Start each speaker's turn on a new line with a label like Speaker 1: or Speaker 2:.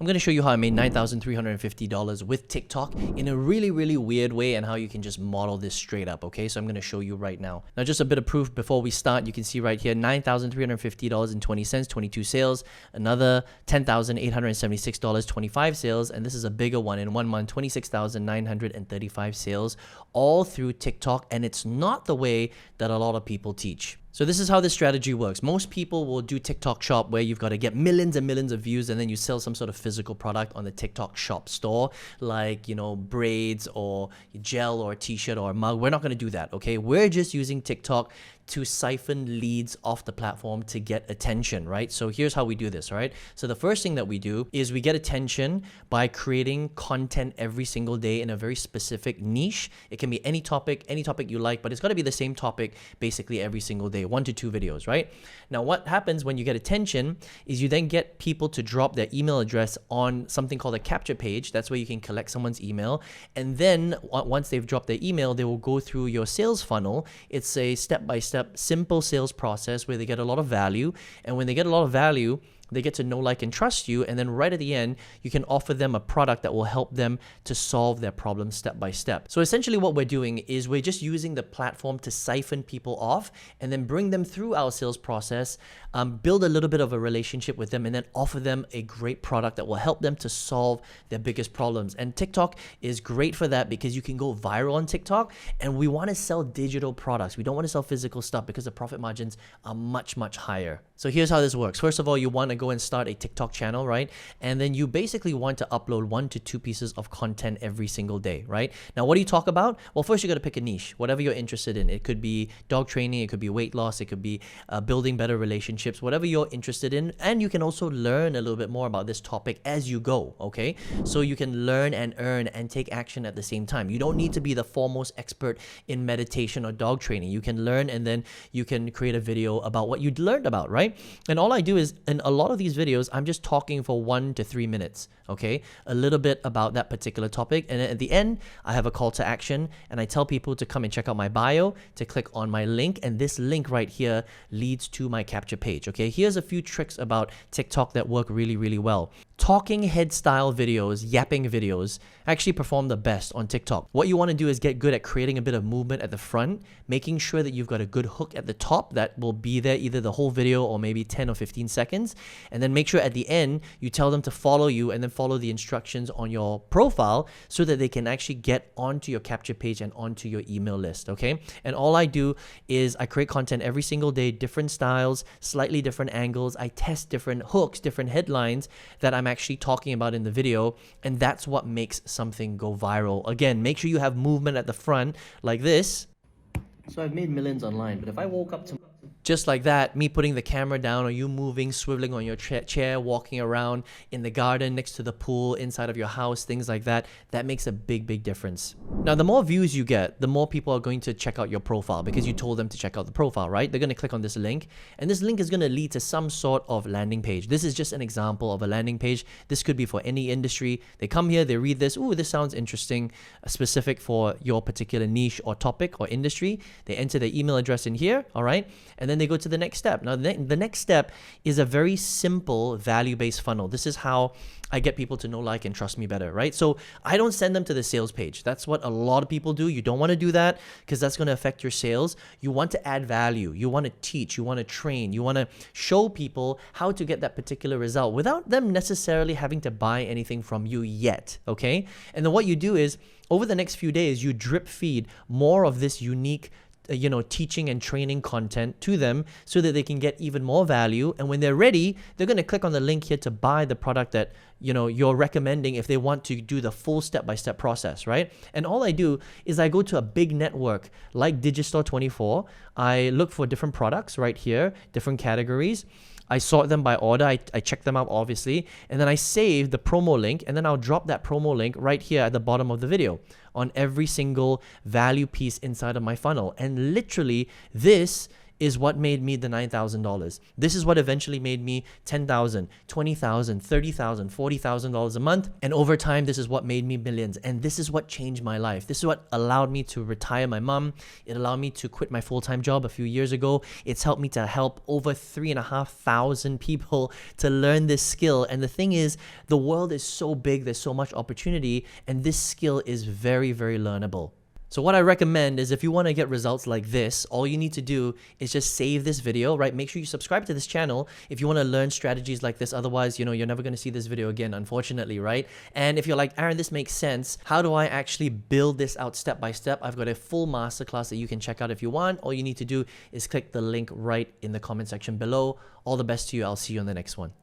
Speaker 1: I'm going to show you how I made $9,350 with TikTok in a really weird way and how you can just model this straight up, okay? So I'm going to show you right now. Now, just a bit of proof before we start. You can see right here, $9,350.20, 22 sales, another $10,876, 25 sales, and this is a bigger one in 1 month, 26,935 sales, all through TikTok, and it's not the way that a lot of people teach. So this is how this strategy works. Most people will do TikTok shop where you've got to get millions and millions of views and then you sell some sort of physical product on the TikTok shop store, like, you know, braids or gel or a t-shirt or a mug. We're not going to do that, okay? We're just using TikTok to siphon leads off the platform to get attention, right? So here's how we do this, all right? So the first thing that we do is we get attention by creating content every single day in a very specific niche. It can be any topic you like, but it's got to be the same topic basically every single day, 1 to 2 videos, right? Now, what happens when you get attention is you then get people to drop their email address on something called a capture page. That's where you can collect someone's email. And then once they've dropped their email, they will go through your sales funnel. It's a step-by-step simple sales process where they get a lot of value, and when they get a lot of value, they get to know, like, and trust you, and then right at the end, you can offer them a product that will help them to solve their problem step by step. So essentially what we're doing is we're just using the platform to siphon people off and then bring them through our sales process, build a little bit of a relationship with them, and then offer them a great product that will help them to solve their biggest problems. And TikTok is great for that because you can go viral on TikTok, and we want to sell digital products. We don't want to sell physical stuff because the profit margins are much higher. So here's how this works. First of all, you want to go and start a TikTok channel, right? And then you basically want to upload 1 to 2 pieces of content every single day, right? Now, what do you talk about? Well, first you got to pick a niche, whatever you're interested in. It could be dog training, it could be weight loss, it could be building better relationships, whatever you're interested in. And you can also learn a little bit more about this topic as you go, okay? So you can learn and earn and take action at the same time. You don't need to be the foremost expert in meditation or dog training. You can learn and then you can create a video about what you'd learned about, right? And all I do is, in a lot of these videos, I'm just talking for 1 to 3 minutes, okay? A little bit about that particular topic. And then at the end, I have a call to action and I tell people to come and check out my bio, to click on my link. And this link right here leads to my capture page, okay? Here's a few tricks about TikTok that work really well. Talking head style videos, yapping videos actually perform the best on TikTok. What you want to do is get good at creating a bit of movement at the front, making sure that you've got a good hook at the top that will be there either the whole video or maybe 10 or 15 seconds. And then make sure at the end, you tell them to follow you and then follow the instructions on your profile so that they can actually get onto your capture page and onto your email list, okay? And all I do is I create content every single day, different styles, slightly different angles. I test different hooks, different headlines that I'm actually talking about in the video, and that's what makes something go viral. Again, make sure you have movement at the front like this. So I've made millions online, but if I woke up to just like that, me putting the camera down or you moving, swiveling on your chair, walking around in the garden, next to the pool, inside of your house, things like that, that makes a big difference. Now, the more views you get, the more people are going to check out your profile because you told them to check out the profile, right? They're going to click on this link, and this link is going to lead to some sort of landing page. This is just an example of a landing page. This could be for any industry. They come here, they read this. Ooh, this sounds interesting, specific for your particular niche or topic or industry. They enter their email address in here, all right? And then they go to the next step. Now, the next step is a very simple value-based funnel. This is how I get people to know, like, and trust me better, right? So I don't send them to the sales page. That's what a lot of people do. You don't want to do that because that's going to affect your sales. You want to add value. You want to teach. You want to train. You want to show people how to get that particular result without them necessarily having to buy anything from you yet, okay? And then what you do is, over the next few days, you drip feed more of this unique teaching and training content to them so that they can get even more value. And when they're ready, they're going to click on the link here to buy the product that you're recommending if they want to do the full step-by-step process, right? And all I do is I go to a big network like Digistore24. I look for different products right here, different categories. I sort them by order. I check them out, obviously. And then I save the promo link, and then I'll drop that promo link right here at the bottom of the video on every single value piece inside of my funnel. And literally, this is what made me the $9,000. This is what eventually made me $10,000, $20,000, $30,000, $40,000 a month. And over time, this is what made me millions. And this is what changed my life. This is what allowed me to retire my mom. It allowed me to quit my full-time job a few years ago. It's helped me to help over 3,500 people to learn this skill. And the thing is, the world is so big, there's so much opportunity, and this skill is very, very learnable. So what I recommend is if you want to get results like this, all you need to do is just save this video, right? Make sure you subscribe to this channel if you want to learn strategies like this. Otherwise, you're never going to see this video again, unfortunately, right? And if you're like, Aaron, this makes sense. How do I actually build this out step by step? I've got a full masterclass that you can check out if you want. All you need to do is click the link right in the comment section below. All the best to you. I'll see you on the next one.